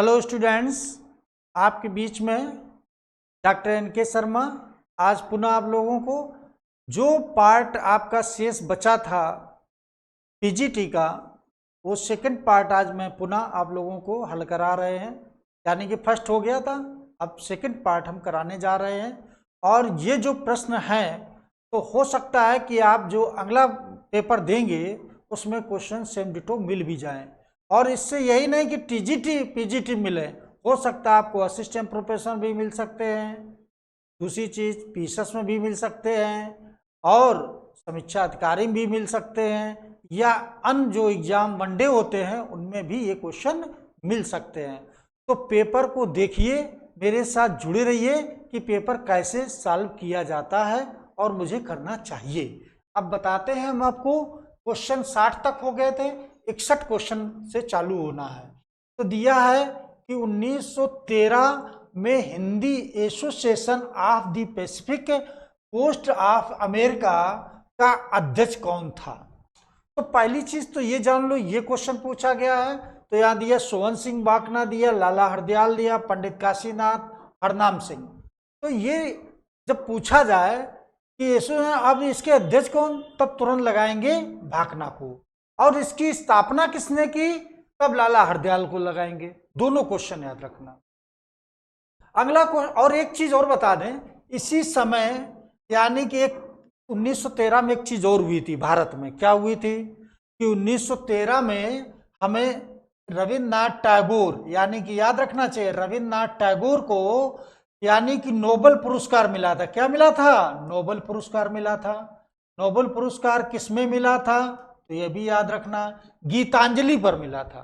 Hello students, आपके बीच में doctor NK. Sharma. आज पुनः आप लोगों को जो पार्ट आपका शेष बचा था पीजीटी का, वो सेकंड पार्ट आज मैं पुनः आप लोगों को हल करा रहे हैं। यानी कि फर्स्ट हो गया था, अब सेकंड पार्ट हम कराने जा रहे हैं। और ये जो प्रश्न है तो हो सकता है कि आप जो अगला पेपर देंगे उसमें क्वेश्चन सेम डिटो मिल भी जाएं। और इससे यही नहीं कि टीजीटी पीजीटी मिले, हो सकता है आपको असिस्टेंट प्रोफेसर भी मिल सकते हैं, दूसरी चीज़ पीएसएस में भी मिल सकते हैं, और समीक्षा अधिकारी भी मिल सकते हैं, या अन्य जो एग्जाम वनडे होते हैं उनमें भी ये क्वेश्चन मिल सकते हैं। तो पेपर को देखिए, मेरे साथ जुड़े रहिए कि पेपर कैसे सॉल्व किया जाता है और मुझे करना चाहिए। अब बताते हैं हम आपको। क्वेश्चन 60 तक हो गए थे, 61 क्वेश्चन से चालू होना है। तो दिया है कि 1913 में Hindi association of the Pacific coast of America का अध्यक्ष कौन था। तो पहली चीज तो ये जान लो, ये क्वेश्चन पूछा गया है। तो यहाँ दिया सोवन सिंह बाकना दिया, लाला हरदयाल दिया, पंडित काशीनाथ, हरनाम सिंह। तो ये जब पूछा जाए कि अब इसके अध्यक्ष कौन, तब तुरंत लगाएंगे भाकना को। और इसकी स्थापना किसने की, तब लाला हरदयाल को लगाएंगे। दोनों क्वेश्चन याद रखना। अगला और एक चीज और बता दें, इसी समय यानी कि 1913 में एक चीज और हुई थी भारत में। क्या हुई थी कि 1913 में हमें रविन्द्रनाथ टैगोर, यानी कि याद रखना चाहिए, रविन्द्रनाथ टैगोर को यानी कि नोबेल पुरस्कार मिला था। क्या मिला था? नोबेल पुरस्कार मिला था। नोबेल पुरस्कार किसमें मिला था? तो ये भी याद रखना, गीतांजलि पर मिला था,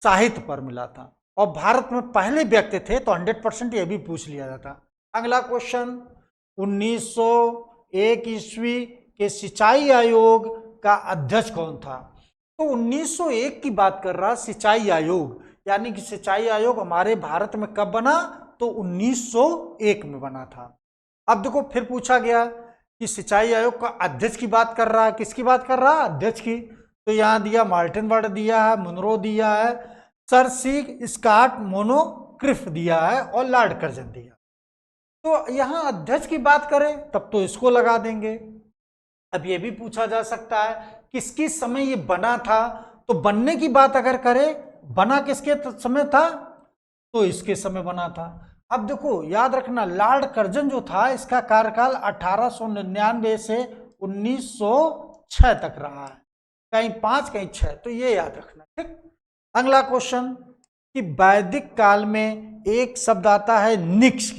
साहित्य पर मिला था। और भारत में पहले व्यक्ति थे, तो 100% ये भी पूछ लिया जाता। अगला क्वेश्चन, 1901 ईस्वी के सिंचाई आयोग का अध्यक्ष कौन था। तो 1901 की बात कर रहा सिंचाई आयोग, यानी कि सिंचाई आयोग हमारे भारत में कब बना, तो 1901 में बना था। अब देखो फिर पूछा गया कि सिंचाई आयोग का अध्यक्ष की बात कर रहा है, किसकी बात कर रहा है, अध्यक्ष की। तो यहाँ दिया मार्टिन वर्ड दिया है, मुनरो दिया है, सर सी स्कॉट मोनोक्रिफ दिया है, और लॉर्ड कर्जन दिया। तो यहाँ अध्यक्ष की बात करें तब तो इसको लगा देंगे। अब ये भी पूछा जा सकता है किसकी समय ये बना था, तो बनने की बात अगर करें, बना किसके समय था, तो इसके समय बना था। अब देखो याद रखना, लॉर्ड कर्जन जो था इसका कार्यकाल 1899 से 1906 तक रहा है, कहीं 5 कहीं 6, तो ये याद रखना। ठीक। अगला क्वेश्चन कि वैदिक काल में एक शब्द आता है निक्ष,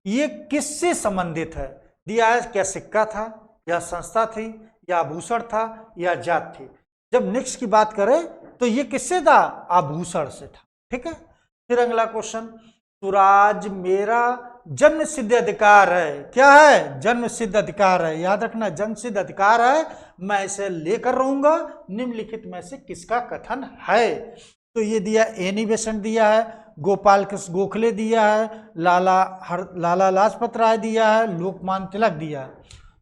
ये किससे संबंधित है। दिया है क्या सिक्का था, या संस्था थी, या आभूषण था, या जात थी। जब निक्ष की बात करें तो ये किससे था, आभूषण से था। ठीक है। फिर अगला क्वेश्चन, स्वराज मेरा जन्म सिद्ध अधिकार है। क्या है? जन्म सिद्ध अधिकार है। याद रखना, जन्म सिद्ध अधिकार है, मैं इसे लेकर रहूंगा, निम्नलिखित में से किसका कथन है। तो ये दिया एनी बेसेंट दिया है, गोपाल कृष्ण गोखले दिया है, लाला लाजपत राय दिया है, लोकमान्य तिलक दिया है।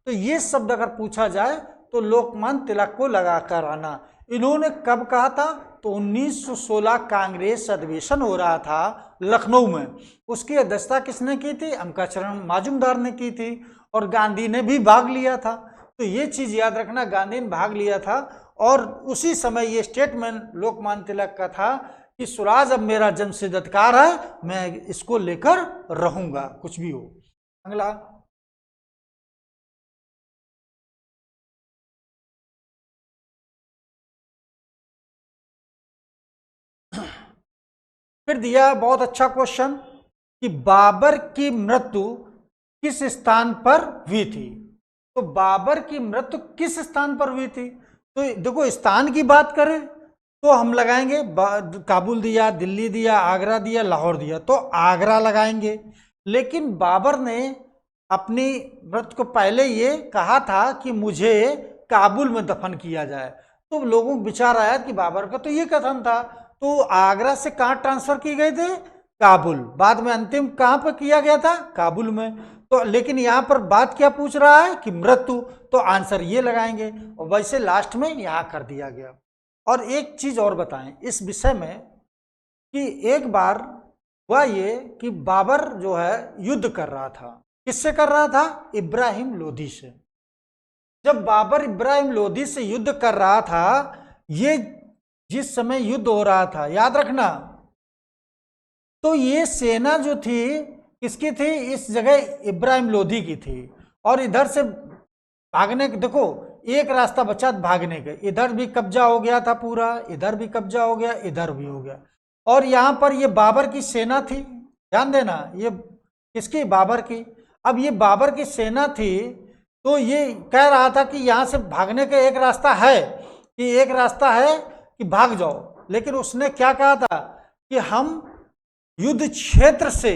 तो ये शब्द अगर पूछा जाए तो लोकमान्य तिलक को लगाकर आना। इन्होंने कब कहा था, तो 1916 कांग्रेस अधिवेशन हो रहा था लखनऊ में, उसकी अध्यक्षता किसने की थी, अंकाचरण मजूमदार ने की थी, और गांधी ने भी भाग लिया था। तो ये चीज याद रखना, गांधी ने भाग लिया था। और उसी समय ये स्टेटमेंट लोकमान्य तिलक का था कि स्वराज अब मेरा जन्मसिद्ध अधिकार है, मैं इसको लेकर रहूंगा कुछ भी हो। अगला, फिर दिया बहुत अच्छा क्वेश्चन कि बाबर की मृत्यु किस स्थान पर हुई थी। तो बाबर की मृत्यु किस स्थान पर हुई थी, तो देखो स्थान की बात करें तो हम लगाएंगे काबुल दिया, दिल्ली दिया, आगरा दिया, लाहौर दिया, तो आगरा लगाएंगे। लेकिन बाबर ने अपनी मृत्यु को पहले ये कहा था कि मुझे काबुल में दफन किया जाए। तो लोगों को विचार आया कि बाबर का तो ये कथन था, तो आगरा से कहाँ ट्रांसफर की गए थे, काबुल। बाद में अंतिम कहाँ पर किया गया था, काबुल में। तो लेकिन यहाँ पर बात क्या पूछ रहा है कि मृत्यु, तो आंसर ये लगाएंगे, और वैसे लास्ट में यहाँ कर दिया गया। और एक चीज और बताएं इस विषय में कि एक बार हुआ ये कि बाबर जो है युद्ध कर रहा था। किससे कर रहा था? इब्राहिम लोदी से। जब बाबर इब्राहिम लोदी से युद्ध कर रहा था, ये जिस समय युद्ध हो रहा था, याद रखना, तो ये सेना जो थी किसकी थी? इस जगह इब्राहिम लोदी की थी। और इधर से भागने के, देखो एक रास्ता बचा भागने के, इधर भी कब्जा हो गया था पूरा, इधर भी कब्जा हो गया, इधर भी हो गया। और यहां पर ये बाबर की सेना थी, ध्यान देना, ये किसकी? बाबर की। अब ये बाबर की सेना थी, तो ये कह रहा था कि यहां से भागने का एक रास्ता है, कि एक रास्ता है कि भाग जाओ। लेकिन उसने क्या कहा था कि हम युद्ध क्षेत्र से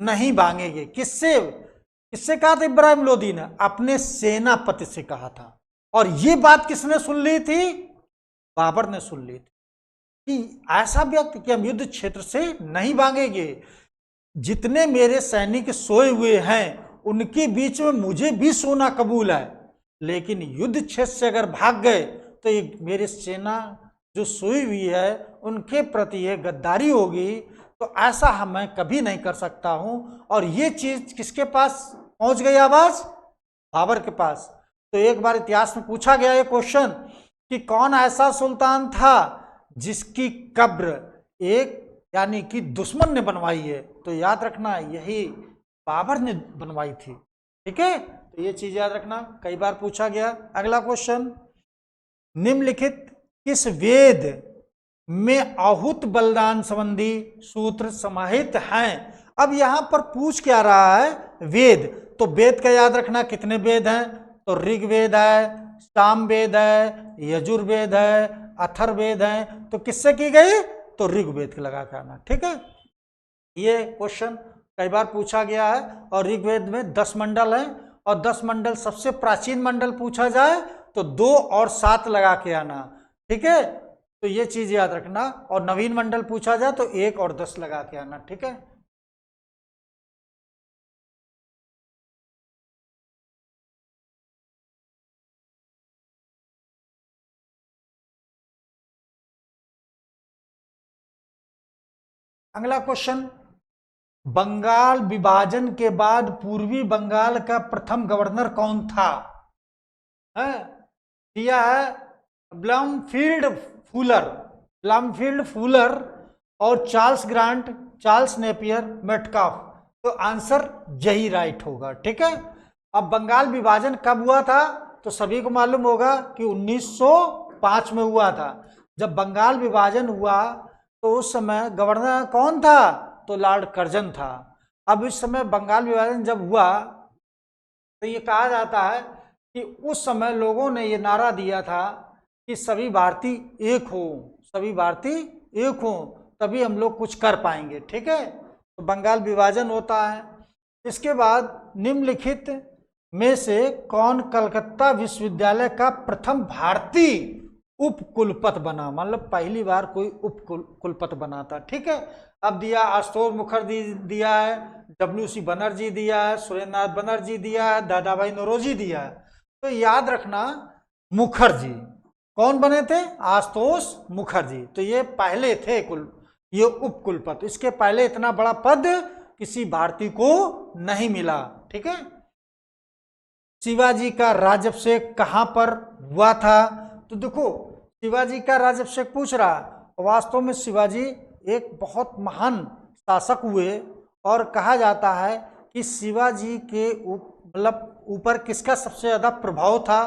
नहीं भागेंगे। किससे? किससे कहा था इब्राहिम लोदी ने? अपने सेनापति से कहा था। और ये बात किसने सुन ली थी? बाबर ने सुन ली थी कि ऐसा व्यक्ति कि हम युद्ध क्षेत्र से नहीं भागेंगे, जितने मेरे सैनिक सोए हुए हैं उनके बीच में मुझे भी सोना कबूल है, लेकिन युद्ध क्षेत्र से अगर भाग गए तो ये मेरी सेना जो सोई हुई है उनके प्रति ये गद्दारी होगी, तो ऐसा मैं कभी नहीं कर सकता हूं। और ये चीज किसके पास पहुंच गई आवाज? बाबर के पास। तो एक बार इतिहास में पूछा गया ये क्वेश्चन कि कौन ऐसा सुल्तान था जिसकी कब्र एक यानी कि दुश्मन ने बनवाई है? तो याद रखना यही बाबर ने बनवाई थी। ठीक है, तो ये चीज याद रखना, कई बार पूछा गया। अगला क्वेश्चन, निम्नलिखित किस वेद में आहुत बलिदान संबंधी सूत्र समाहित हैं? अब यहां पर पूछ क्या रहा है? वेद। तो वेद का याद रखना कितने वेद हैं? तो ऋग्वेद है, साम वेद है, यजुर्वेद है, अथर्ववेद है। तो किससे की गई? तो ऋग्वेद लगा के आना। ठीक है, ये क्वेश्चन कई बार पूछा गया है। और ऋग्वेद में 10 मंडल हैं, और 10 मंडल सबसे प्राचीन मंडल पूछा जाए तो 2 और 7 लगा के आना। ठीक है, तो ये चीज याद रखना। और नवीन मंडल पूछा जाए तो 1 और 10 लगा के आना। ठीक है, अगला क्वेश्चन, बंगाल विभाजन के बाद पूर्वी बंगाल का प्रथम गवर्नर कौन था? है दिया है ब्लमफील्ड फूलर, ब्लमफील्ड फूलर और Charles grant, Charles Napier, Metcalfe. तो आंसर यही राइट होगा। ठीक है, अब बंगाल विभाजन कब हुआ था? तो सभी को मालूम होगा कि 1905 में हुआ था। जब बंगाल विभाजन हुआ तो उस समय गवर्नर कौन था? तो लॉर्ड कर्जन था। अब इस समय बंगाल विभाजन जब हुआ तो ये कहा जाता है कि उस समय लोगों ने ये नारा दिया था कि सभी भारतीय एक हो, सभी भारतीय एक हो, तभी हम लोग कुछ कर पाएंगे। ठीक है, तो बंगाल विभाजन होता है। इसके बाद निम्नलिखित में से कौन कलकत्ता विश्वविद्यालय का प्रथम भारतीय उप कुलपति बना? मतलब पहली बार कोई उप कुलपति बना था। ठीक है, अब दिया आशुतोष मुखर्जी दिया है, डब्ल्यू.सी. बनर्जी दिया है, सुरेंद्रनाथ बनर्जी दिया है, दादाभाई नौरोजी दिया है। तो याद रखना मुखर्जी। कौन बने थे? आशुतोष मुखर्जी। तो ये पहले थे ये उप कुलपति। इसके पहले इतना बड़ा पद किसी भारतीय को नहीं मिला। ठीक है, शिवाजी का राज्याभिषेक कहां पर हुआ था? तो देखो शिवाजी का राज्याभिषेक पूछ रहा, वास्तव में शिवाजी एक बहुत महान शासक हुए, और कहा जाता है कि शिवाजी के मतलब ऊपर किसका सबसे ज्यादा प्रभाव था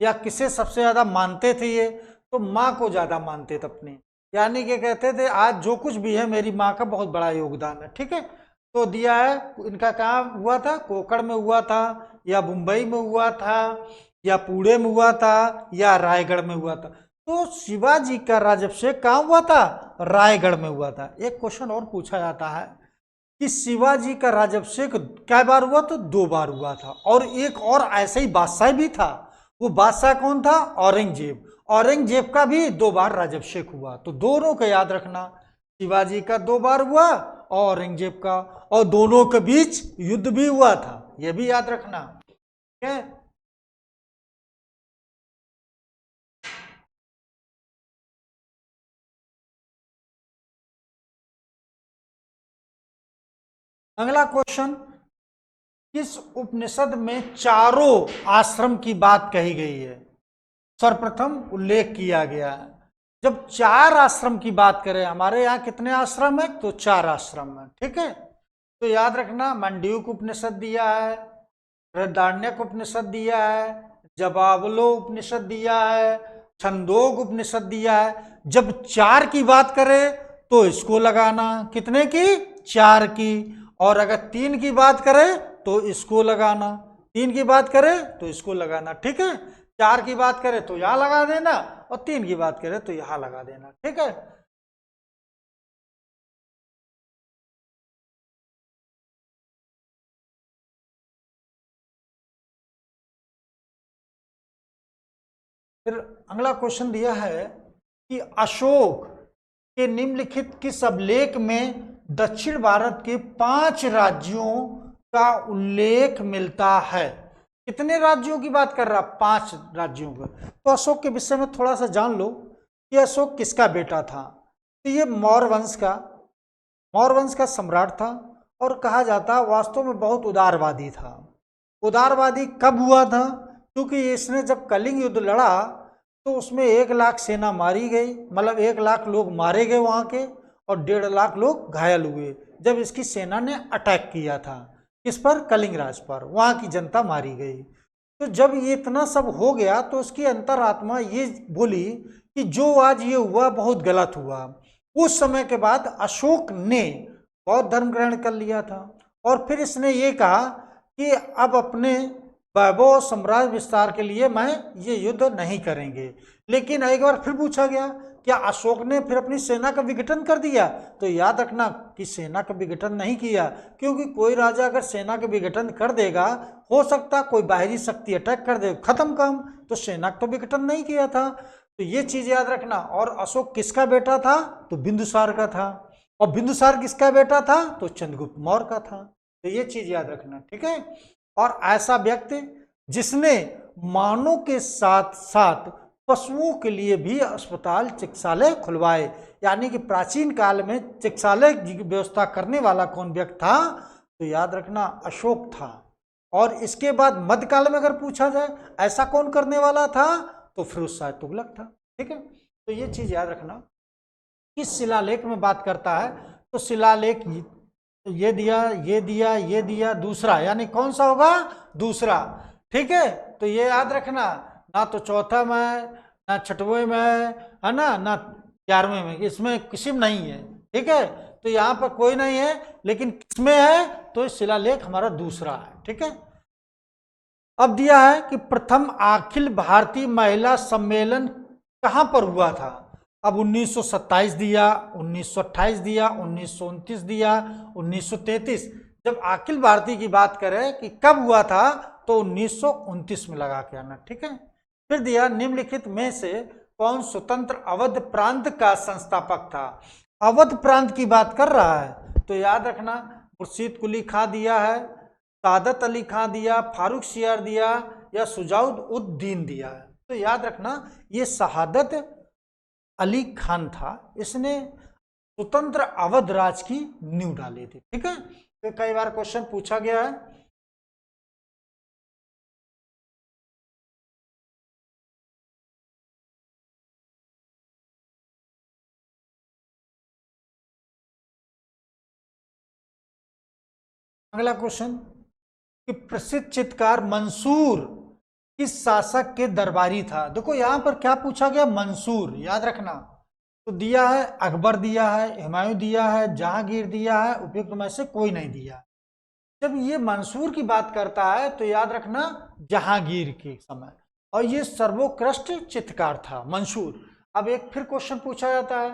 या किसे सबसे ज्यादा मानते थे ये? तो माँ को ज्यादा मानते थे अपनी, यानी कि कहते थे आज जो कुछ भी है मेरी माँ का बहुत बड़ा योगदान है। ठीक है, तो दिया है इनका कहाँ हुआ था? कोकण में हुआ था, या मुंबई में हुआ था, या पुणे में हुआ था, या रायगढ़ में हुआ था? तो शिवाजी का राज्याभिषेक कहाँ हुआ था? रायगढ़ में हुआ था। एक क्वेश्चन और पूछा जाता है कि शिवाजी का राज्याभिषेक क्या बार हुआ? तो 2 बार हुआ था। और एक और ऐसा ही बादशाह भी था, वो बादशाह कौन था? औरंगजेब। औरंगजेब का भी 2 बार राज्याभिषेक हुआ। तो दोनों का याद रखना, शिवाजी का 2 बार हुआ और औरंगजेब का, और दोनों के बीच युद्ध भी हुआ था, यह भी याद रखना। ठीक है। अगला क्वेश्चन, किस उपनिषद में चारों आश्रम की बात कही गई है? सर्वप्रथम उल्लेख किया गया है। जब चार आश्रम की बात करें, हमारे यहाँ कितने आश्रम है? तो चार आश्रम है, ठीक है। तो याद रखना, मंड्यूक उपनिषद दिया है, बृहदारण्यक उपनिषद दिया है, जवाबलो उपनिषद दिया है, छंदोग उपनिषद दिया है। जब चार की बात करें तो इसको लगाना, कितने की? चार की। और अगर तीन की बात करें तो इसको लगाना, तीन की बात करें तो इसको लगाना, ठीक है। चार की बात करें तो यहां लगा देना, और तीन की बात करें तो यहां लगा देना, ठीक है। फिर अगला क्वेश्चन दिया है कि अशोक के निम्नलिखित किस अभिलेख में दक्षिण भारत के 5 राज्यों का उल्लेख मिलता है? कितने राज्यों की बात कर रहा? 5 राज्यों का। तो अशोक के विषय में थोड़ा सा जान लो कि अशोक किसका बेटा था। तो ये मौर्य वंश का सम्राट था, और कहा जाता वास्तव में बहुत उदारवादी था। उदारवादी कब हुआ था? क्योंकि इसने जब कलिंग युद्ध लड़ा तो उसमें 1 लाख सेना मारी गई, मतलब 1 लाख लोग मारे गए वहां के, और 1.5 लाख लोग घायल हुए जब इसकी सेना ने अटैक किया था। किस पर? कलिंगराज पर। वहां की जनता मारी गई। तो जब ये इतना सब हो गया तो उसकी अंतरात्मा ये बोली कि जो आज ये हुआ बहुत गलत हुआ। उस समय के बाद अशोक ने बौद्ध धर्म ग्रहण कर लिया था, और फिर इसने ये कहा कि अब अपने वैभव साम्राज्य विस्तार के लिए मैं ये युद्ध नहीं करेंगे। लेकिन एक बार फिर पूछा गया, क्या अशोक ने फिर अपनी सेना का विघटन कर दिया? तो याद रखना कि सेना का विघटन नहीं किया, क्योंकि कोई राजा अगर सेना का विघटन कर देगा, हो सकता कोई बाहरी शक्ति अटैक कर दे, खत्म काम। तो सेना का तो विघटन नहीं किया था। तो ये चीज याद रखना। और अशोक किसका बेटा था? तो बिंदुसार का था। और बिंदुसार किसका बेटा था? तो चंद्रगुप्त मौर्य का था। तो ये चीज याद रखना, ठीक है। और ऐसा व्यक्ति जिसने मानव के साथ साथ पशुओं के लिए भी अस्पताल चिकित्सालय खुलवाए, यानी कि प्राचीन काल में चिकित्सालय की व्यवस्था करने वाला कौन व्यक्ति था? तो याद रखना अशोक था। और इसके बाद मध्यकाल में अगर पूछा जाए ऐसा कौन करने वाला था, तो फिरोज शाह तुगलक था, ठीक है। तो ये चीज याद रखना। किस शिलालेख में बात करता है? तो शिलालेख ये दिया, ये दिया, ये दिया, दूसरा, यानी कौन सा होगा? दूसरा, ठीक है। तो ये याद रखना, ना तो चौथा में, ना छठवें में है ना 11वें में, इसमें किसी में नहीं है, ठीक है। तो यहाँ पर कोई नहीं है, लेकिन किसमें है? तो शिलालेख हमारा दूसरा है, ठीक है। अब दिया है कि प्रथम अखिल भारतीय महिला सम्मेलन कहां पर हुआ था? अब 1927 दिया, 1928 दिया, 1929 दिया, 1933। जब अखिल भारतीय की बात करें कि कब हुआ था, तो 1929 में लगा के आना, ठीक है। फिर दिया निम्नलिखित में से कौन स्वतंत्र अवध प्रांत का संस्थापक था? अवध प्रांत की बात कर रहा है, तो याद रखना मुर्शीद कुली खां दिया है, सादत अली खां दिया, फारूक सियार दिया, या सुजाउद उद दीन दिया है। तो याद रखना ये शहादत अली खान था, इसने स्वतंत्र अवध राज की नींव डाली थी, ठीक है। तो कई बार क्वेश्चन पूछा गया है। अगला क्वेश्चन कि प्रसिद्ध चित्रकार मंसूर किस शासक के दरबारी था? देखो यहां पर क्या पूछा गया? मंसूर, याद रखना। तो दिया है अकबर दिया है, हुमायूं दिया है, जहांगीर दिया है, उपयुक्त में से कोई नहीं दिया। जब ये मंसूर की बात करता है तो याद रखना जहांगीर के समय, और ये सर्वोत्कृष्ट चित्रकार था मंसूर। अब एक फिर क्वेश्चन पूछा जाता है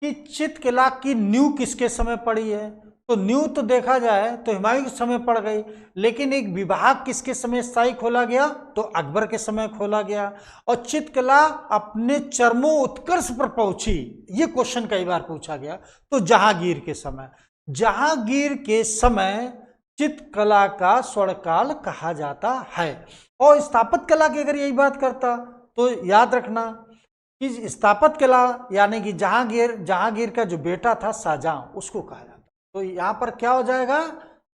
कि चित्रकला की नींव किसके समय पड़ी है? तो नींव तो देखा जाए तो हुमायूं के समय पड़ गई, लेकिन एक विभाग किसके समय स्थायी खोला गया? तो अकबर के समय खोला गया। और चित्रकला अपने चरमोत्कर्ष पर पहुंची, ये क्वेश्चन कई बार पूछा गया, तो जहांगीर के समय। जहांगीर के समय चित्रकला का स्वर्णकाल कहा जाता है। और स्थापत्य कला की अगर यही बात करता तो याद रखना कि स्थापत्य कला यानी कि जहांगीर का जो बेटा था शाहजहां, उसको कहा जाता। तो यहाँ पर क्या हो जाएगा?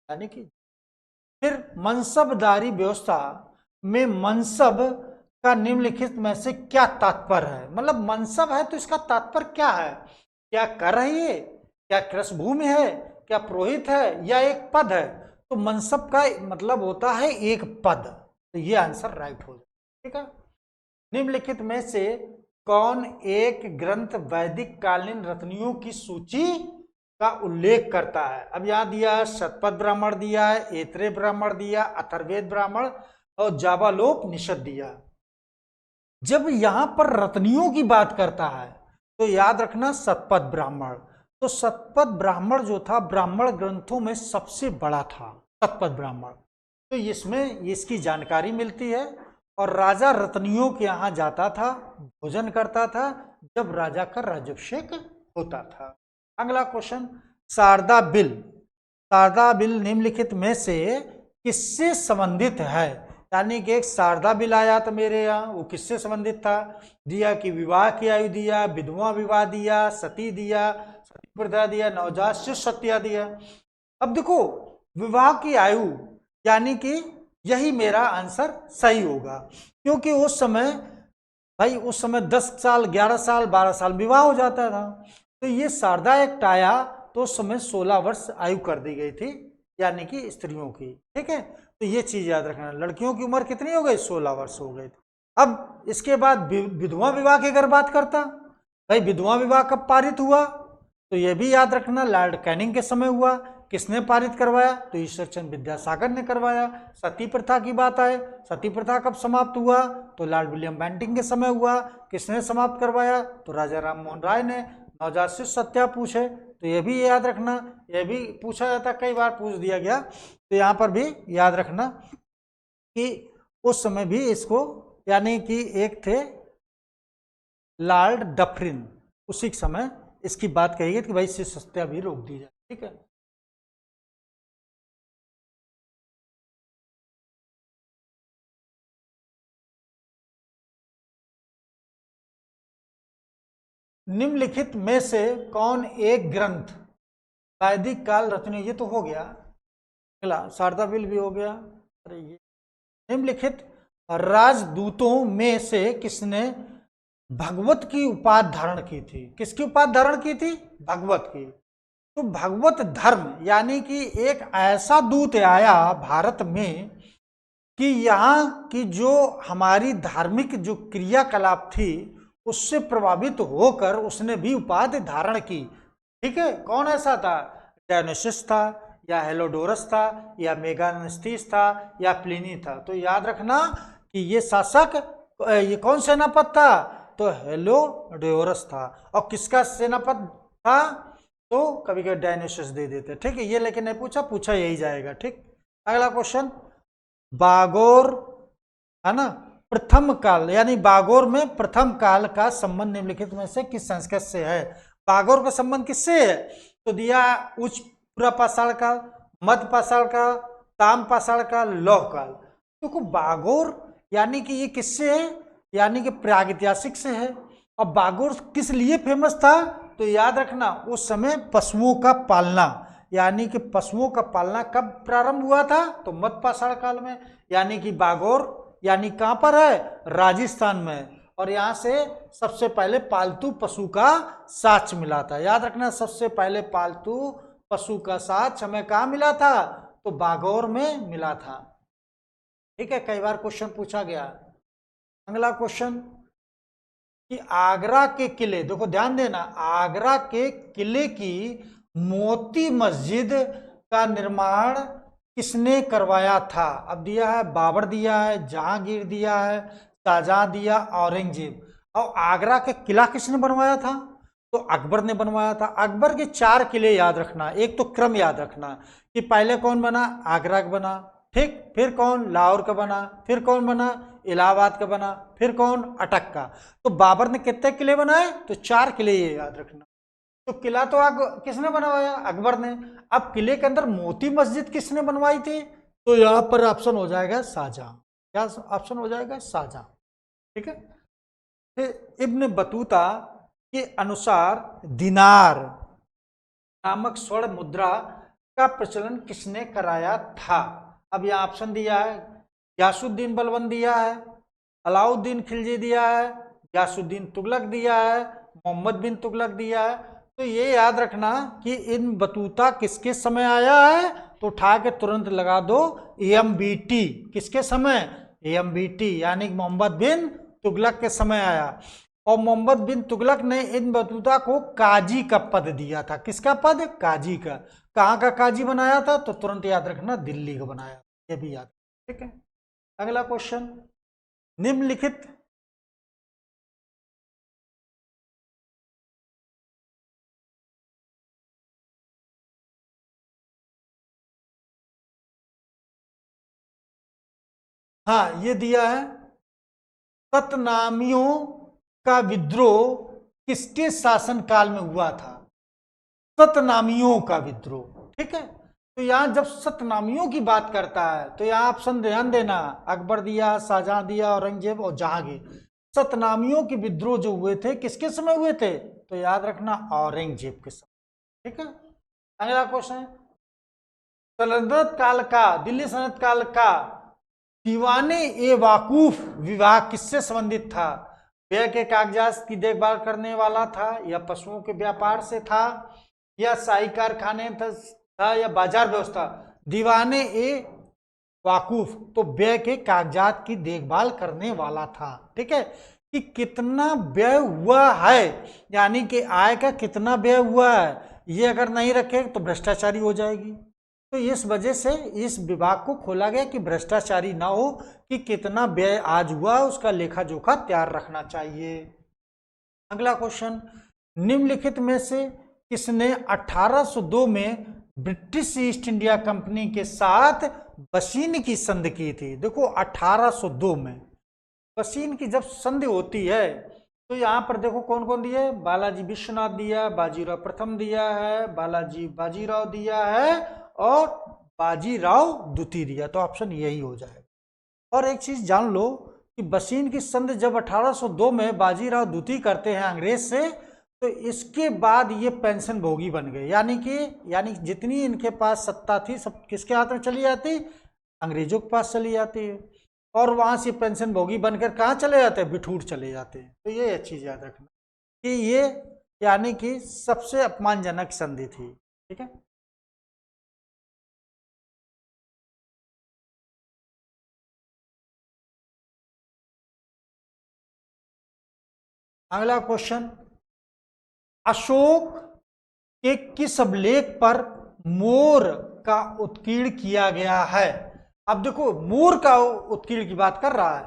यानी कि फिर मनसबदारी व्यवस्था में मनसब का निम्नलिखित में से क्या तात्पर्य है। मतलब मनसब है तो इसका तात्पर्य क्या है, क्या कर रही है, क्या कृषभूमि है, क्या पुरोहित है, या एक पद है। तो मनसब का मतलब होता है एक पद, तो ये आंसर राइट हो जाए। ठीक है, निम्नलिखित में से कौन एक ग्रंथ वैदिक कालीन रत्नियों की सूची का उल्लेख करता है। अब यहां दिया है शतपथ ब्राह्मण दिया है, ऐतरेय ब्राह्मण दिया, अथर्ववेद ब्राह्मण और जाबालोपनिषद दिया। जब यहां पर रत्नियों की बात करता है तो याद रखना शतपथ ब्राह्मण। तो शतपथ ब्राह्मण जो था ब्राह्मण ग्रंथों में सबसे बड़ा था शतपथ ब्राह्मण। तो इसमें इसकी जानकारी मिलती है। और राजा रत्नियों के यहाँ जाता था, भोजन करता था जब राजा का राज्याभिषेक होता था। अगला question, Sharda bill. Sharda bill निम्नलिखित में से किससे संबंधित है। यानी कि एक शारदा बिल आया था मेरे यहाँ, वो किससे संबंधित था। दिया कि विवाह की आयु दिया, विधवा विवाह दिया, सती दिया, सती प्रथा दिया, नवजात शिशु हत्या दिया। अब देखो विवाह की आयु यानी कि यही मेरा आंसर सही होगा, क्योंकि उस समय भाई उस समय 10 साल 11 साल 12 साल विवाह हो जाता था। तो ये शारदा एक्ट आया तो उस समय 16 वर्ष आयु कर दी गई थी, यानी कि स्त्रियों की। ठीक है, तो ये चीज याद रखना, लड़कियों की उम्र कितनी हो गई, 16 वर्ष हो गई। अब इसके बाद विधवा विवाह की अगर बात करता, भाई विधवा विवाह कब पारित हुआ, तो यह भी याद रखना लॉर्ड कैनिंग के समय हुआ। किसने पारित करवाया, तो ईश्वरचंद विद्यासागर ने करवाया। सती प्रथा की बात आए, सती प्रथा कब समाप्त हुआ, तो लॉर्ड विलियम बेंटिंग के समय हुआ। किसने समाप्त करवाया, तो राजा राम मोहन राय ने। नवजात शिशु हत्या पूछे तो यह भी याद रखना, यह भी पूछा जाता, कई बार पूछ दिया गया, तो यहाँ पर भी याद रखना कि उस समय भी इसको, यानी कि एक थे लॉर्ड डफरिन, उसी समय इसकी बात कही गई कि भाई शिशु हत्या भी रोक दी जाए। ठीक है, निम्नलिखित में से कौन एक ग्रंथ वैदिक काल रचना, ये तो हो गया, अगला शारदा बिल भी हो गया। अरे ये निम्नलिखित राजदूतों में से किसने भगवत की उपाधि धारण की थी। किसकी उपाधि धारण की थी, भगवत की। तो भगवत धर्म यानी कि एक ऐसा दूत आया भारत में कि यहाँ की जो हमारी धार्मिक जो क्रियाकलाप थी उससे प्रभावित होकर उसने भी उपाधि धारण की। ठीक है, कौन ऐसा था, डायोनिसस था, या हेलोडोरस था, या मेगानेस्थिस था, या प्लिनी था। तो याद रखना कि ये शासक, ये कौन सेनापति था, तो हेलोडोरस था। और किसका सेनापति था, तो कभी कभी डायोनिसस दे देते। ठीक है, ये लेकिन नहीं पूछा, पूछा यही जाएगा। ठीक, अगला क्वेश्चन, बागोर है ना, प्रथम काल यानी बागोर में प्रथम काल का संबंध निम्नलिखित में से किस संस्कृत से है। बागोर का संबंध किससे है, तो दिया उच्च पूरा पाषाण काल, मध्य पाषाण काल, ताम पाषाण काल, लौह काल। तो बागोर यानी कि ये किससे है, यानी कि प्रागैतिहासिक से है। और बागोर किस लिए फेमस था, तो याद रखना उस समय पशुओं का पालना, यानी कि पशुओं का पालना कब प्रारंभ हुआ था, तो मध्य पाषाण काल में। यानी कि बागोर यानी कहां पर है, राजस्थान में। और यहां से सबसे पहले पालतू पशु का साक्ष्य मिला था। याद रखना सबसे पहले पालतू पशु का साक्ष्य हमें कहां मिला था, तो बागोर में मिला था। ठीक है, कई बार क्वेश्चन पूछा गया। अगला क्वेश्चन कि आगरा के किले, देखो ध्यान देना, आगरा के किले की मोती मस्जिद का निर्माण किसने करवाया था। अब दिया है बाबर दिया है, जहांगीर दिया है, शाहजहां दिया, औरंगजेब। और आगरा का किला किसने बनवाया था, तो अकबर ने बनवाया था। अकबर के 4 किले याद रखना, एक तो क्रम याद रखना कि पहले कौन बना, आगरा का बना, ठीक, फिर कौन लाहौर का बना, फिर कौन बना इलाहाबाद का बना, फिर कौन अटक का। तो बाबर ने कितने किले बनाए, तो 4 किले, ये याद रखना। तो किला तो किसने बनवाया, अकबर ने। अब किले के अंदर मोती मस्जिद किसने बनवाई थी, तो यहां पर ऑप्शन हो जाएगा शाहजहां। क्या ऑप्शन हो जाएगा, शाहजहां। ठीक है, फिर इब्न बतूता के अनुसार दिनार नामक स्वर्ण मुद्रा का प्रचलन किसने कराया था? अब यह ऑप्शन दिया है, गियासुद्दीन बलबन दिया है, अलाउद्दीन खिलजी दिया है, गियासुद्दीन तुगलक दिया है, मोहम्मद बिन तुगलक दिया है। तो ये याद रखना कि इन बतूता किसके समय आया है, तो उठा के तुरंत लगा दो AMBT। किसके समय? AMBT, यानी मोहम्मद बिन तुगलक के समय आया। और मोहम्मद बिन तुगलक ने इन बतूता को काजी का पद दिया था। किसका पद? काजी का। कहाँ का काजी बनाया था? तो तुरंत याद रखना दिल्ली का बनाया, ये भी याद। ठीक है, अगला क्वेश्चन, निम्नलिखित हाँ ये दिया है, सतनामियों का विद्रोह किसके शासनकाल में हुआ था? सतनामियों का विद्रोह। ठीक है, तो यहां जब सतनामियों की बात करता है तो यहां ऑप्शन ध्यान देना, अकबर दिया, शाहजहां दिया, औरंगजेब और जहांगीर। सतनामियों के विद्रोह जो हुए थे किसके समय हुए थे? तो याद रखना औरंगजेब के समय। ठीक है, अगला क्वेश्चन, सल्तनत काल का, दिल्ली सल्तनत काल का दीवाने ए वाकूफ विभाग किससे संबंधित था? व्यय के कागजात की देखभाल करने वाला था, या पशुओं के व्यापार से था, या शाही कारखाने था, या बाजार व्यवस्था? दीवाने ए वाकूफ तो व्यय के कागजात की देखभाल करने वाला था। ठीक है, कि कितना व्यय हुआ है, यानी कि आय का कितना व्यय हुआ है, ये अगर नहीं रखे तो भ्रष्टाचारी हो जाएगी। तो इस वजह से इस विभाग को खोला गया कि भ्रष्टाचारी ना हो, कि कितना व्यय आज हुआ उसका लेखा जोखा तैयार रखना चाहिए। अगला क्वेश्चन, निम्नलिखित में से किसने 1802 में ब्रिटिश ईस्ट इंडिया कंपनी के साथ बसीन की संधि की थी? देखो 1802 में बसीन की जब संधि होती है तो यहाँ पर देखो कौन कौन दिया है, बालाजी विश्वनाथ दिया, बाजीराव प्रथम दिया है, बालाजी बाजीराव दिया है, और बाजीराव द्वितीय दिया। तो ऑप्शन यही हो जाएगा। और एक चीज जान लो कि बसीन की संधि जब 1802 में बाजीराव द्वितीय करते हैं अंग्रेज से, तो इसके बाद ये पेंशन भोगी बन गए, यानी जितनी इनके पास सत्ता थी सब किसके हाथ में चली जाती? अंग्रेजों के पास चली जाती है, और वहां से पेंशन भोगी बनकर कहाँ चले जाते हैं? बिठूर चले जाते हैं। तो ये चीज याद रखना कि ये यानी कि सबसे अपमानजनक संधि थी। ठीक है, अगला क्वेश्चन, अशोक के किस अभिलेख पर मोर का उत्कीर्ण किया गया है? अब देखो मोर का उत्कीर्ण की बात कर रहा है,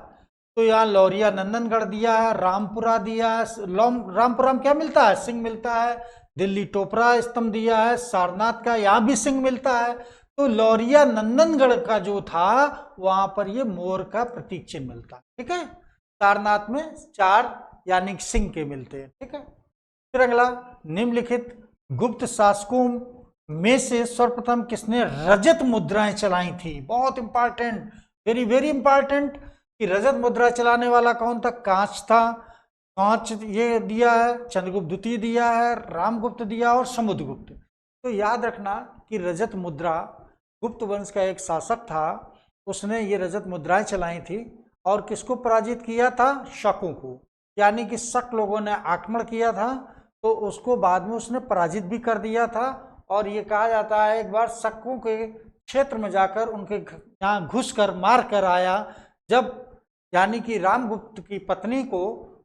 तो यहाँ लौरिया नंदनगढ़ दिया है, रामपुरा दिया है, रामपुरा में क्या मिलता है? सिंह मिलता है। दिल्ली टोपरा स्तंभ दिया है, सारनाथ का यहाँ भी सिंह मिलता है। तो लौरिया नंदनगढ़ का जो था वहां पर ये मोर का प्रतीक चिन्ह मिलता है। ठीक है, सारनाथ में 4 यानी सिंह के मिलते हैं। ठीक है, फिर अगला, निम्नलिखित गुप्त शासकों में से सर्वप्रथम किसने रजत मुद्राएं चलाई थी? बहुत इंपॉर्टेंट, वेरी वेरी इंपॉर्टेंट, कि रजत मुद्रा चलाने वाला कौन था? कांच था। कांच ये दिया है, चंद्रगुप्त द्वितीय दिया है, रामगुप्त दिया और समुद्रगुप्त। तो याद रखना कि रजत मुद्रा गुप्त वंश का एक शासक था, उसने ये रजत मुद्राएं चलाई थी, और किसको पराजित किया था? शकों को, यानी कि शक लोगों ने आक्रमण किया था, तो उसको बाद में उसने पराजित भी कर दिया था। और ये कहा जाता है एक बार शकों के क्षेत्र में जाकर उनके यहाँ घुस कर मार कर आया, जब यानी कि रामगुप्त की पत्नी को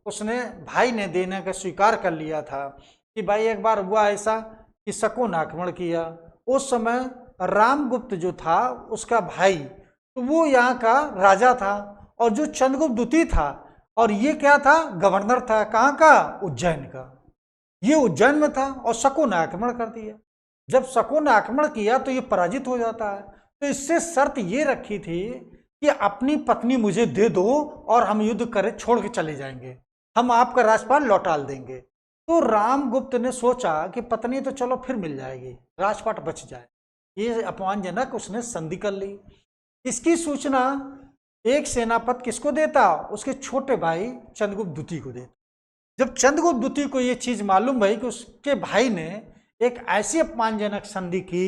उसने भाई ने देने का स्वीकार कर लिया था कि भाई एक बार हुआ ऐसा कि शकों ने आक्रमण किया। उस समय रामगुप्त जो था उसका भाई, तो वो यहाँ का राजा था, और जो चंद्रगुप्त द्वितीय था, और ये क्या था? गवर्नर था। कहाँ का? उज्जैन का। ये उज्जैन में था और शकों ने आक्रमण कर दिया। जब शकों ने आक्रमण किया तो ये पराजित हो जाता है। तो इससे शर्त ये रखी थी कि अपनी पत्नी मुझे दे दो और हम युद्ध करे छोड़ के चले जाएंगे, हम आपका राजपाट लौटा देंगे। तो रामगुप्त ने सोचा कि पत्नी तो चलो फिर मिल जाएगी, राजपाट बच जाए, ये अपमानजनक उसने संधि कर ली। इसकी सूचना एक सेनापति किसको देता? उसके छोटे भाई चंद्रगुप्त द्वितीय को देता। जब चंद्रगुप्त द्वितीय को यह चीज मालूम भई कि उसके भाई ने एक ऐसी अपमानजनक संधि की,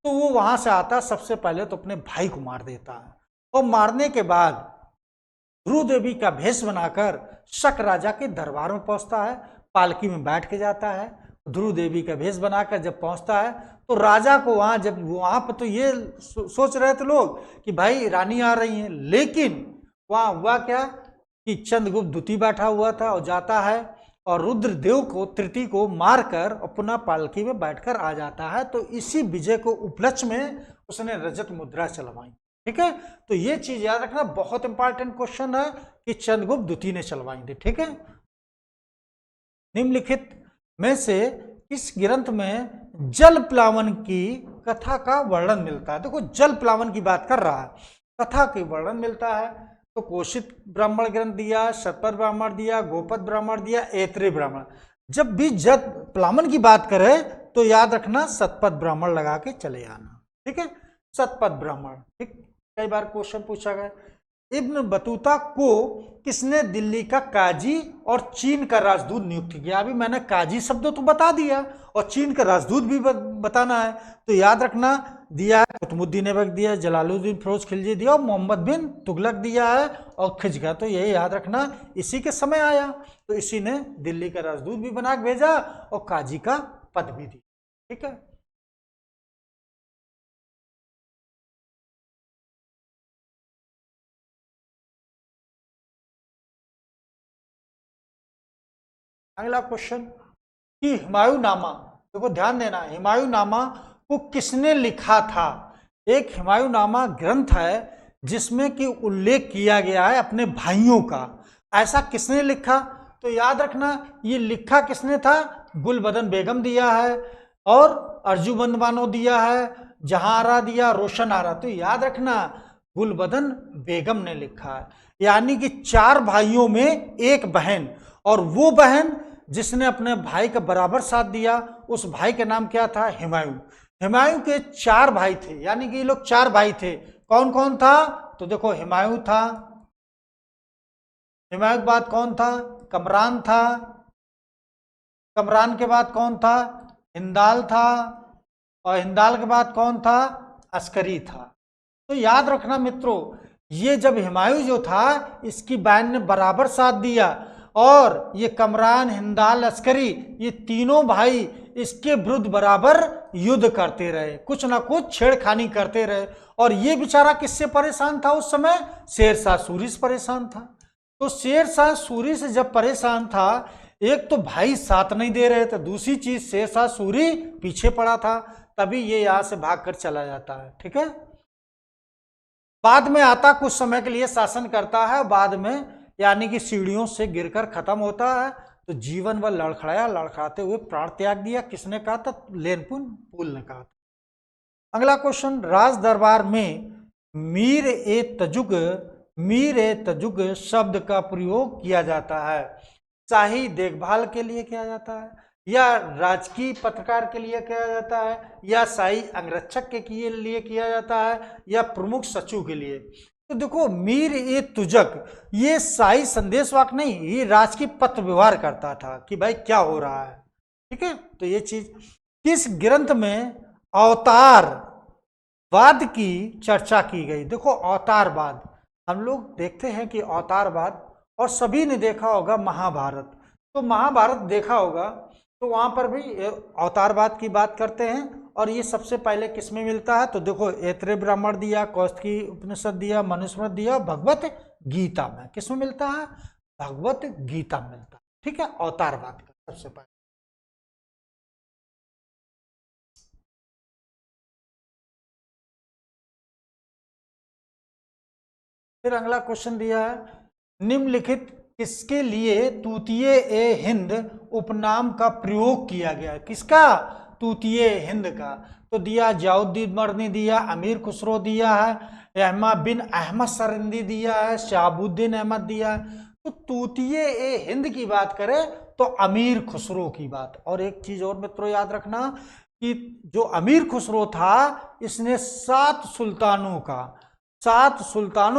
तो वो वहां से आता, सबसे पहले तो अपने भाई को मार देता है, और मारने के बाद ध्रुव देवी का भेष बनाकर शक राजा के दरबार में पहुंचता है, पालकी में बैठ के जाता है। ध्रुव देवी का भेष बनाकर जब पहुंचता है तो राजा को वहां, जब वहां पर तो ये सोच रहे थे लोग कि भाई रानी आ रही है, लेकिन वहां हुआ क्या कि चंद्रगुप्त द्वितीय बैठा हुआ था और जाता है और रुद्रदेव को, तृतीय को मारकर और पुनः पालकी में बैठकर आ जाता है। तो इसी विजय को उपलक्ष्य में उसने रजत मुद्रा चलवाई। ठीक है, तो ये चीज याद रखना, बहुत इंपॉर्टेंट क्वेश्चन है कि चंद्रगुप्त द्वितीय ने चलवाई थी। ठीक है, निम्नलिखित में से इस ग्रंथ में जल प्लावन की कथा का वर्णन मिलता है। देखो जल प्लावन की बात कर रहा है, कथा की वर्णन मिलता है। तो कोशित ब्राह्मण ग्रंथ दिया, शतपथ ब्राह्मण दिया, गोपद ब्राह्मण दिया, ऐतरेय ब्राह्मण। जब भी जल प्लावन की बात करे तो याद रखना शतपथ ब्राह्मण लगा के चले आना। ठीक है, शतपथ ब्राह्मण। ठीक, कई बार क्वेश्चन पूछा गया। इब्न बतूता को किसने दिल्ली का काजी और चीन का राजदूत नियुक्त किया? अभी मैंने काजी शब्द तो बता दिया और चीन का राजदूत भी बताना है। तो याद रखना, दिया है कुतुबुद्दीन ऐबक दिया, जलालुद्दीन फिरोज खिलजी दिया और मोहम्मद बिन तुगलक दिया है और खिजगा। तो ये याद रखना, इसी के समय आया, तो इसी ने दिल्ली का राजदूत भी बना के भेजा और काजी का पद भी दिया। ठीक है, अगला क्वेश्चन कि हुमायूंनामा, देखो ध्यान देना, हुमायूंनामा को किसने लिखा था? एक हुमायूंनामा ग्रंथ है जिसमें कि उल्लेख किया गया है अपने भाइयों का। ऐसा किसने लिखा? तो याद रखना, ये लिखा किसने था? गुलबदन बेगम दिया है और अर्जुमंद बानो दिया है, जहां आरा दिया, रोशन आरा। तो याद रखना, गुलबदन बेगम ने लिखा है। यानी कि 4 भाइयों में एक बहन, और वो बहन जिसने अपने भाई का बराबर साथ दिया, उस भाई का नाम क्या था? हुमायूं। हुमायूं के 4 भाई थे, यानी कि ये लोग 4 भाई थे। कौन कौन था? तो देखो हुमायूं था, हुमायूं के बाद कौन था? कमरान था, कमरान के बाद कौन था? हिंदाल था, और हिंदाल के बाद कौन था? अस्करी था। तो याद रखना मित्रों, ये जब हुमायूं जो था, इसकी बहन ने बराबर साथ दिया, और ये कमरान, हिंदाल, अस्करी, ये तीनों भाई इसके विरुद्ध बराबर युद्ध करते रहे, कुछ ना कुछ छेड़खानी करते रहे। और ये बेचारा किससे परेशान था उस समय? शेरशाह सूरी से परेशान था। तो शेरशाह सूरी से जब परेशान था, एक तो भाई साथ नहीं दे रहे थे, दूसरी चीज शेरशाह सूरी पीछे पड़ा था, तभी ये यहां से भागकर चला जाता है। ठीक है, बाद में आता, कुछ समय के लिए शासन करता है, बाद में यानी कि सीढ़ियों से गिरकर खत्म होता है। तो जीवन वह लड़खड़ाया, लड़खड़ाते हुए प्राण त्याग दिया। किसने कहा था? लेनपुन पुल ने कहा था। अगला क्वेश्चन, राज दरबार में मीर ए तजुग शब्द का प्रयोग किया जाता है शाही देखभाल के लिए किया जाता है, या राजकीय पत्रकार के लिए किया जाता है, या शाही अंगरक्षक के लिए किया जाता है, या प्रमुख सचिव के लिए? तो देखो, मीर ए तुजक ये शाही संदेश वाक नहीं, ये राजकीय पत्र व्यवहार करता था कि भाई क्या हो रहा है। ठीक है, तो ये चीज किस ग्रंथ में अवतारवाद की चर्चा की गई? देखो अवतारवाद, हम लोग देखते हैं कि अवतारवाद, और सभी ने देखा होगा महाभारत, तो महाभारत देखा होगा, तो वहां पर भी अवतारवाद की बात करते हैं। और ये सबसे पहले किसमें मिलता है? तो देखो ऐतरेय ब्राह्मण दिया, कौस्तुकी उपनिषद दिया, मनुस्मृति दिया, भगवत गीता में। किसमें मिलता है? भगवत गीता में मिलता है। ठीक है, अवतारवाद का सबसे पहले। फिर अगला क्वेश्चन दिया है, निम्नलिखित किसके लिए तूतीय ए हिंद उपनाम का प्रयोग किया गया है? किसका? तूतीय हिंद का। तो दिया जियाउद्दीन मर्द ने दिया, अमीर खुसरो दिया है, अहमद बिन अहमद सरंदी दिया है, शहाबुद्दीन अहमद दिया है। तो तूतीय ए हिंद की बात करें तो अमीर खुसरो की बात। और एक चीज और मित्रों याद रखना कि जो अमीर खुसरो था, इसने 7 सुल्तानों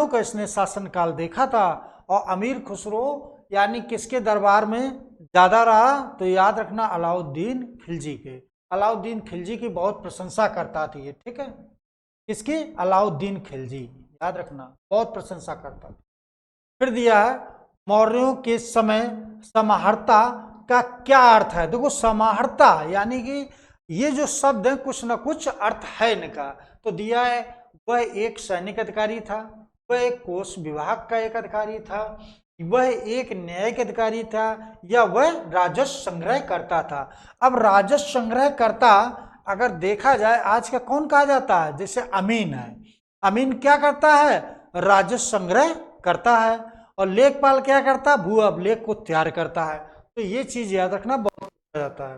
का इसने शासनकाल देखा था। और अमीर खुसरो यानी किसके दरबार में ज्यादा रहा? तो याद रखना अलाउद्दीन खिलजी के। अलाउद्दीन खिलजी की बहुत प्रशंसा करता था ये, ठीक है। किसकी? अलाउद्दीन खिलजी, याद रखना, बहुत प्रशंसा करता था। फिर दिया है मौर्यों के समय समाहर्ता का क्या अर्थ है। देखो समाहर्ता यानी कि ये जो शब्द है कुछ ना कुछ अर्थ है इनका। तो दिया है वह एक सैनिक अधिकारी था, वह एक कोष विभाग का एक अधिकारी था, वह एक न्यायिक अधिकारी था, या वह राजस्व संग्रह करता था। अब राजस्व संग्रह करता अगर देखा जाए आज का कौन कहा जाता है? जैसे अमीन है, अमीन क्या करता है? राजस्व संग्रह करता है। और लेखपाल क्या करता है? भू अभिलेख को तैयार करता है। तो ये चीज याद रखना बहुत जाता है।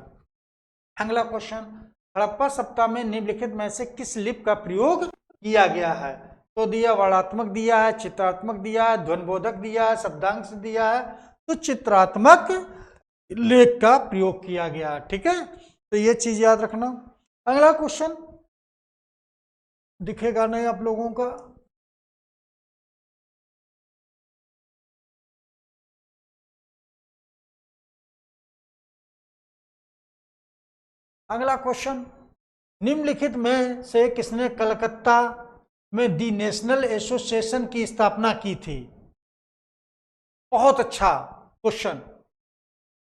अगला क्वेश्चन, हड़प्पा सप्ताह में निम्नलिखित में से किस लिपि का प्रयोग किया गया है? तो दिया वर्णात्मक दिया है, चित्रात्मक दिया है, ध्वनिबोधक दिया है, शब्दांश दिया है। तो चित्रात्मक लेख का प्रयोग किया गया, ठीक है। तो ये चीज याद रखना। अगला क्वेश्चन दिखेगा नहीं आप लोगों का। अगला क्वेश्चन, निम्नलिखित में से किसने कलकत्ता में दी नेशनल एसोसिएशन की स्थापना की थी? बहुत अच्छा क्वेश्चन।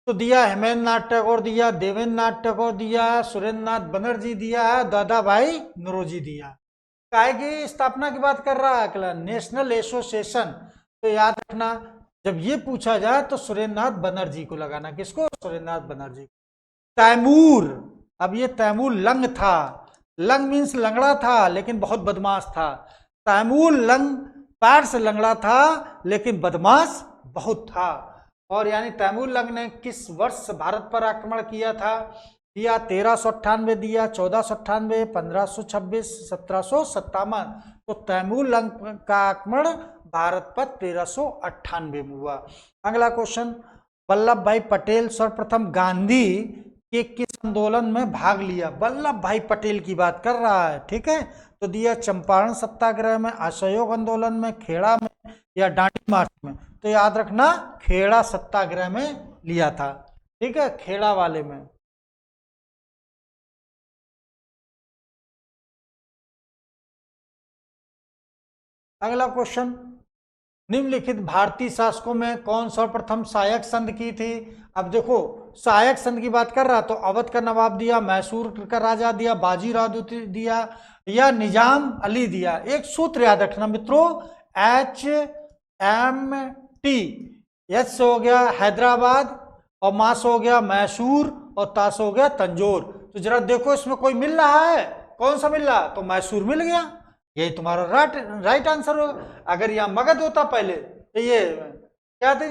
तो दिया हेमेंद्र नाथ टैगोर दिया, देवेंद्र नाथ टैगोर दिया, सुरेंद्र नाथ बनर्जी दिया है, दादा भाई नौरोजी दिया। काय की स्थापना की बात कर रहा है? National association. तो याद रखना जब ये पूछा जाए तो सुरेंद्र नाथ बनर्जी को लगाना। किसको? सुरेंद्र नाथ बनर्जी। तैमूर, अब ये तैमूर लंग था, लंग मीन्स लंगड़ा था लेकिन बहुत बदमाश था। तैमूर लंग पैर से लंगड़ा था लेकिन बदमाश बहुत था। और यानी तैमूर लंग ने किस वर्ष भारत पर आक्रमण किया था? दिया 1398 दिया, 1498, 1526, 1757। तो तैमूर लंग का आक्रमण भारत पर 1398 में हुआ। अगला क्वेश्चन, वल्लभ भाई पटेल सर्वप्रथम गांधी के किस आंदोलन में भाग लिया? वल्लभ भाई पटेल की बात कर रहा है, ठीक है। तो दिया चंपारण सत्याग्रह में, असहयोग आंदोलन में, खेड़ा में, या डांडी मार्च में। तो याद रखना खेड़ा सत्याग्रह में लिया था, ठीक है, खेड़ा वाले में। अगला क्वेश्चन, निम्नलिखित भारतीय शासकों में कौन सर्वप्रथम सहायक संध की थी? अब देखो सहायक संध की बात कर रहा तो अवध का नवाब दिया, मैसूर का राजा दिया, बाजीराव दिया, या निजाम अली दिया। एक सूत्र याद रखना मित्रों, HMT, एच से हो गया हैदराबाद, और मा से हो गया मैसूर, और ता से हो गया तंजौर। तो जरा देखो इसमें कोई मिल रहा है? कौन सा मिल रहा? तो मैसूर मिल गया, यही तुम्हारा राइट आंसर होगा। अगर यहाँ मगध होता पहले तो ये क्या थे?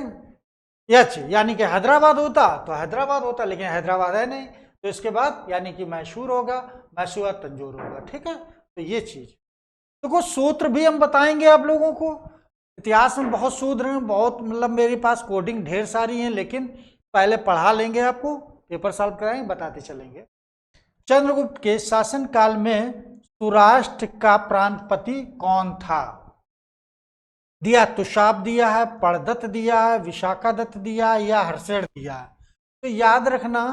यच, यानी कि हैदराबाद होता तो हैदराबाद होता, लेकिन हैदराबाद है नहीं। तो इसके बाद यानी कि मैसूर होगा, मैसूर तंजौर होगा, ठीक है। तो ये चीज देखो, सूत्र भी हम बताएंगे आप लोगों को। इतिहास में बहुत सूत्र हैं, बहुत मतलब मेरे पास कोडिंग ढेर सारी हैं, लेकिन पहले पढ़ा लेंगे, आपको पेपर सॉल्व कराएंगे, बताते चलेंगे। चंद्रगुप्त के शासनकाल में सौराष्ट्र का प्रांतपति कौन था? दिया तुषाप दिया है, पड़दत्त दिया है, विशाखादत्त दिया है, या हर्षेण दिया है। तो याद रखना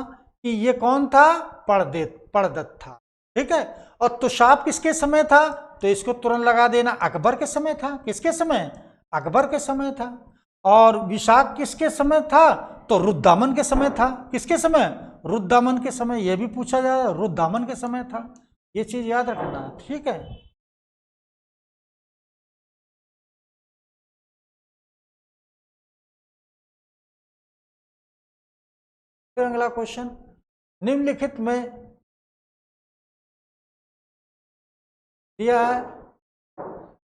कि ये कौन था? पड़दत्त था, ठीक है। और तुषाप किसके समय था? तो इसको तुरंत लगा देना, अकबर के समय था। किसके समय? अकबर के समय था। और विशाख किसके समय था? तो रुद्रदामन के समय था। किसके समय? रुद्रदामन के समय। यह भी पूछा जाए, रुद्रदामन के समय था। ये चीज याद रखना, ठीक है। फिर अगला क्वेश्चन, निम्नलिखित में दिया है,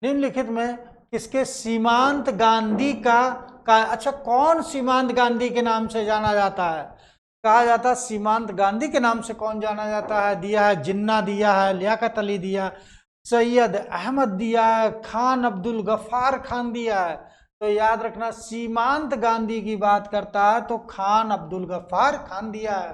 निम्नलिखित में किसके सीमांत गांधी का अच्छा कौन सीमांत गांधी के नाम से जाना जाता है? कहा जाता है सीमांत गांधी के नाम से कौन जाना जाता है? दिया है जिन्ना दिया है, लियाकत अली दिया, सैयद अहमद दिया है, खान अब्दुल गफ्फार खान दिया है। तो याद रखना सीमांत गांधी की बात करता है तो खान अब्दुल गफ्फार खान दिया है।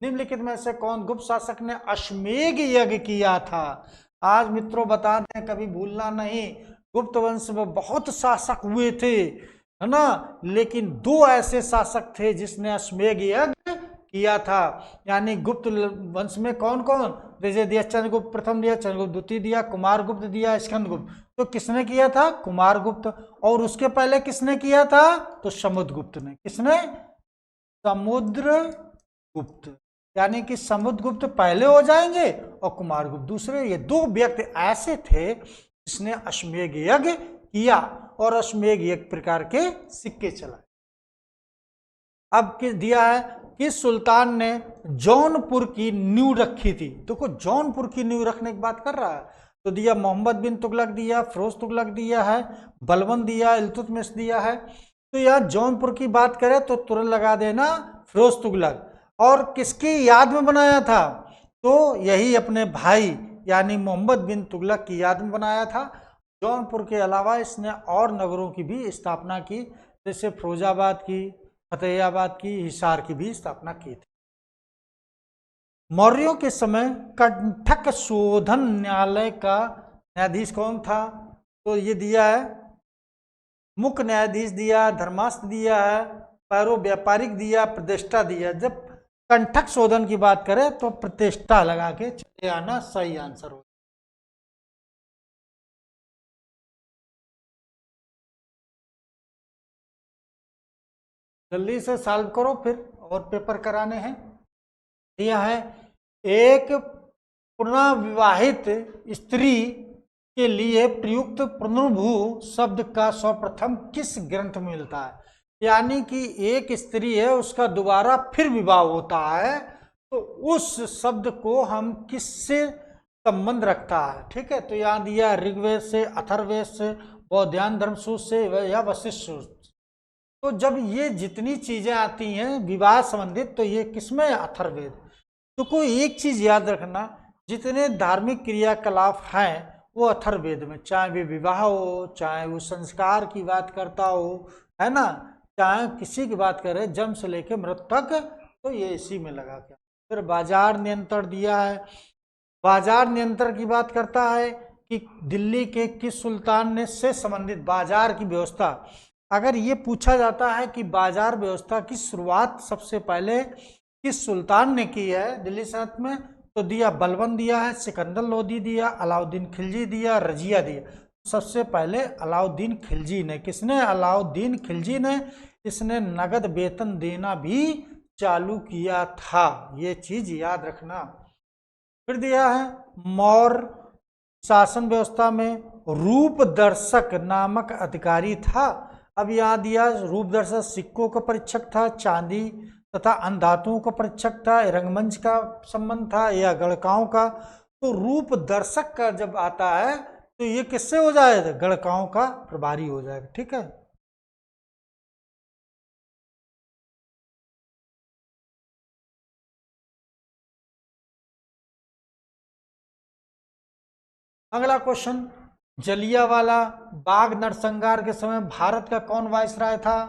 निम्नलिखित में से कौन गुप्त शासक ने अश्वमेध यज्ञ किया था? आज मित्रों बता दें, कभी भूलना नहीं, गुप्त वंश में बहुत शासक हुए थे, है ना, लेकिन दो ऐसे शासक थे जिसने अश्वमेध यज्ञ किया था। यानी गुप्त वंश में कौन कौन, जैसे दिया चंद्रगुप्त प्रथम दिया, चंद्रगुप्त द्वितीय दिया, कुमार गुप्त दिया, स्कंदगुप्त। तो किसने किया था? कुमार गुप्त। और उसके पहले किसने किया था? तो समुद्रगुप्त ने। किसने? समुद्रगुप्त। यानी कि समुद्रगुप्त पहले हो जाएंगे और कुमार गुप्त दूसरे। ये दो व्यक्ति ऐसे थे जिसने अश्वमेध यज्ञ किया और अश्वमेध यज्ञ प्रकार के सिक्के चलाए। अब किस दिया है कि सुल्तान ने जौनपुर की नींव रखी थी। देखो जौनपुर की नींव रखने की बात कर रहा है। तो दिया मोहम्मद बिन तुगलक दिया, फिरोज तुगलक दिया है, बलबन दिया, इल्तुतमिश दिया है। तो यह जौनपुर की बात करें तो तुरंत लगा देना फिरोज तुगलक। और किसकी याद में बनाया था? तो यही अपने भाई यानी मोहम्मद बिन तुगलक की याद में बनाया था। जौनपुर के अलावा इसने और नगरों की भी स्थापना की, जैसे फिरोजाबाद की, फतेहाबाद की, हिसार की भी स्थापना की थी। मौर्यों के समय कंठक शोधन न्यायालय का न्यायाधीश कौन था? तो ये दिया है मुख्य न्यायाधीश दिया, धर्मास्त्र दिया है, पैरो व्यापारिक दिया, प्रतिष्ठा दिया। जब कंठक शोधन की बात करें तो प्रतिष्ठा लगा के चले आना सही आंसर हो। जल्दी से सॉल्व करो फिर और पेपर कराने हैं। यह है एक पुनः विवाहित स्त्री के लिए प्रयुक्त पुनर्भू शब्द का सर्वप्रथम किस ग्रंथ में मिलता है? यानी कि एक स्त्री है, उसका दोबारा फिर विवाह होता है, तो उस शब्द को हम किससे संबंध रखता है? ठीक है, तो यहाँ दिया ऋग्वेद से, अथर्ववेद से, बौद्धायन धर्मसूत्र से या वशिष्ठ सूत्र। तो जब ये जितनी चीजें आती हैं विवाह संबंधित, तो ये किसमें? अथर्ववेद। तो कोई एक चीज याद रखना, जितने धार्मिक क्रियाकलाप हैं वो अथर्ववेद में, चाहे वे विवाह हो, चाहे वो संस्कार की बात करता हो, है ना, चाहे किसी की बात करे जन्म से लेकर मृत्यु तक, तो ये इसी में लगा के। फिर बाजार नियंत्रण दिया है। बाजार नियंत्रण की बात करता है कि दिल्ली के किस सुल्तान ने से संबंधित बाजार की व्यवस्था। अगर ये पूछा जाता है कि बाजार व्यवस्था की शुरुआत सबसे पहले किस सुल्तान ने की है दिल्ली सल्तनत में, तो दिया बलबन दिया है, सिकंदर लोदी दिया, अलाउद्दीन खिलजी दिया, रजिया दिया। सबसे पहले अलाउद्दीन खिलजी ने। किसने? अलाउद्दीन खिलजी ने। इसने नगद वेतन देना भी चालू किया था, ये चीज याद रखना। फिर दिया है मौर्य शासन व्यवस्था में रूपदर्शक नामक अधिकारी था। अब यहाँ दिया रूपदर्शक सिक्कों का परीक्षक था, चांदी तथा अन्नधातुओं का परीक्षक था, रंगमंच का संबंध था या गणकाओं का। तो रूपदर्शक का जब आता है तो ये किससे हो जाएगा? गणकाओं का प्रभारी हो जाएगा। ठीक है, अगला क्वेश्चन, जलियांवाला बाग नरसंहार के समय भारत का कौन वायसराय था?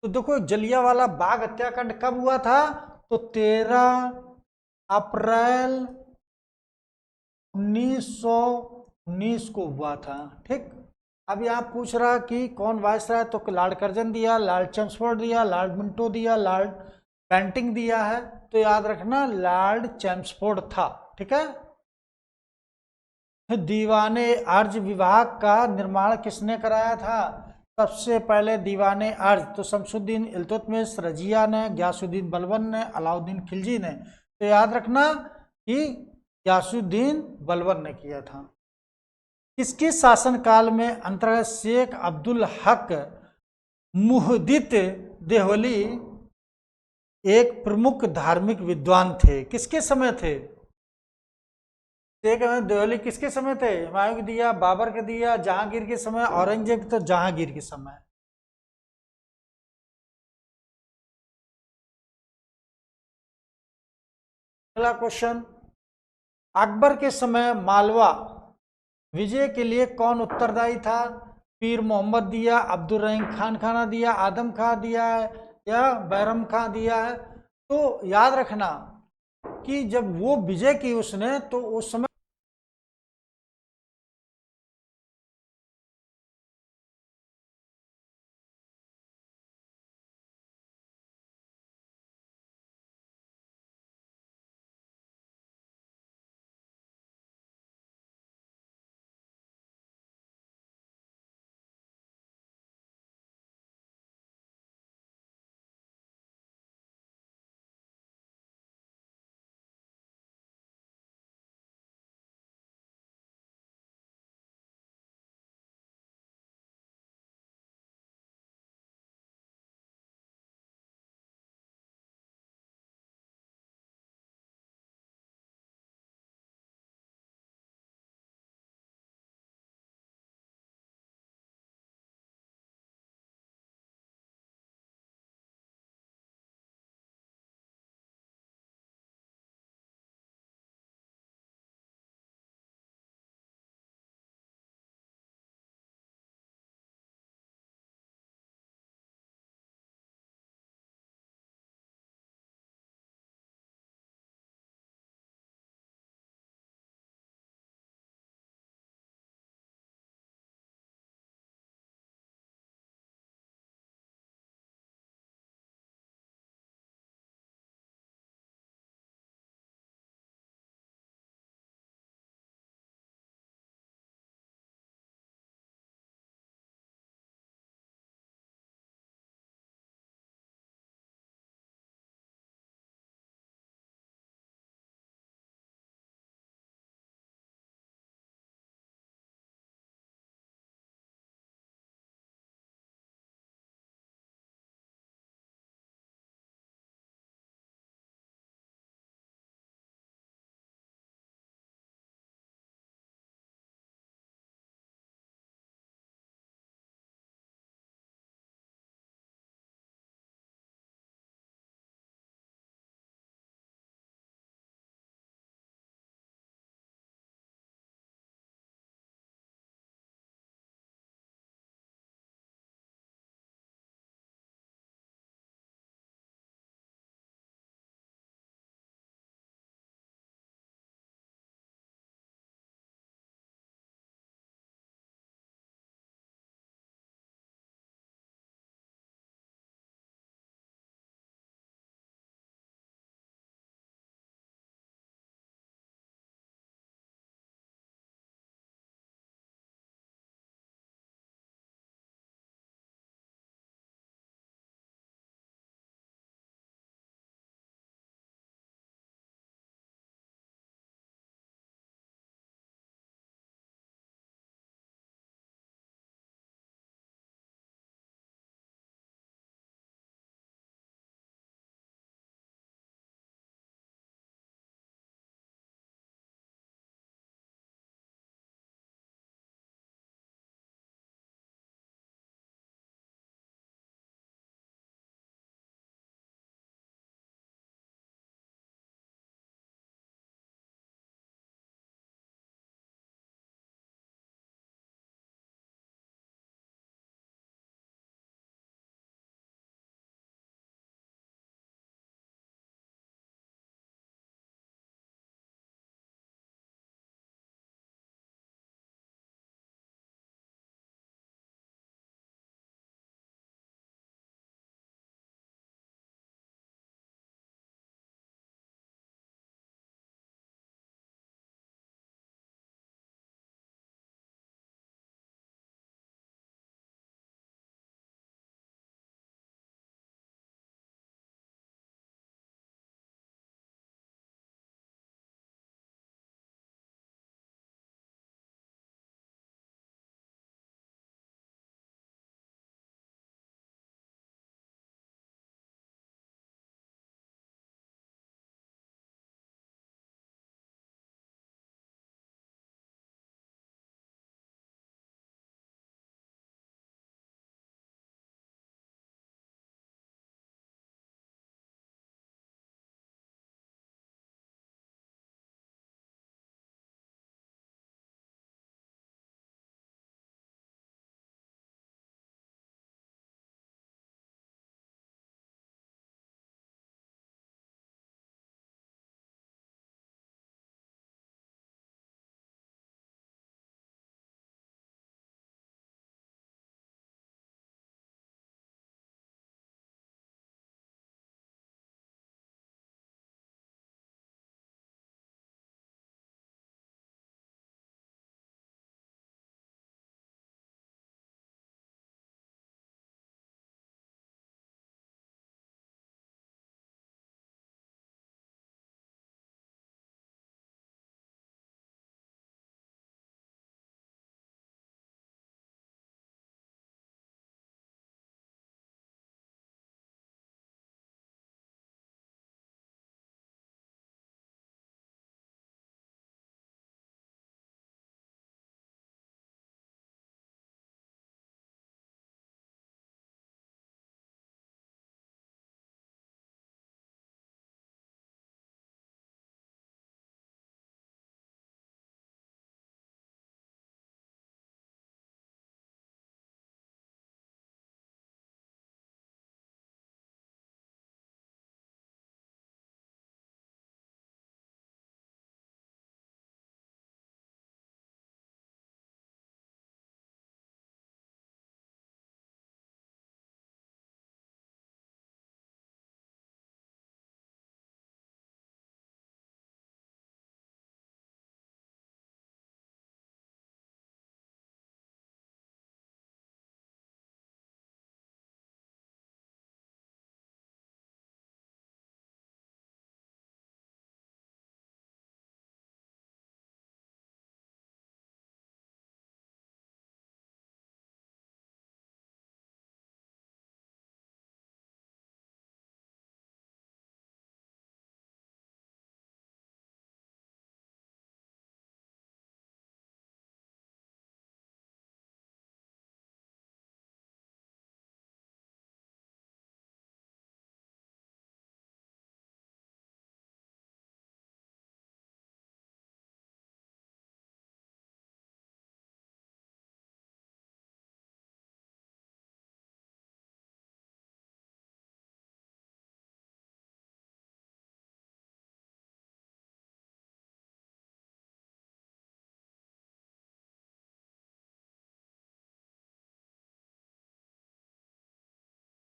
तो देखो जलियांवाला बाग हत्याकांड कब हुआ था? तो 13 अप्रैल 1919 को हुआ था। ठीक, अब यहाँ पूछ रहा कि कौन वायसराय, तो लॉर्ड कर्जन दिया, लॉर्ड चैम्सफोर्ड दिया, लॉर्ड मिंटो दिया, लॉर्ड बेंटिंग दिया है। तो याद रखना लॉर्ड चैम्सफोर्ड था। ठीक है, दीवाने अर्ज विभाग का निर्माण किसने कराया था? सबसे पहले दीवाने अर्ज तो शमसुद्दीन इल्तुतमिश, रजिया ने, गयासुद्दीन बलबन ने, अलाउद्दीन खिलजी ने। तो याद रखना कि गयासुद्दीन बलबन ने किया था। किसके शासनकाल में अंतर्गत शेख अब्दुल हक मुहद्दित देहलवी एक प्रमुख धार्मिक विद्वान थे? किसके समय थे? शेख अहमद देहलवी किसके समय थे? हुमायूं के दिया, बाबर के दिया, जहांगीर के समय, औरंगजेब तो जहांगीर के समय। अगला क्वेश्चन, अकबर के समय मालवा विजय के लिए कौन उत्तरदायी था? पीर मोहम्मद दिया, अब्दुल रहीम खान दिया, आदम खां दिया है या बैरम खां दिया है? तो याद रखना कि जब वो विजय की उसने, तो उस समय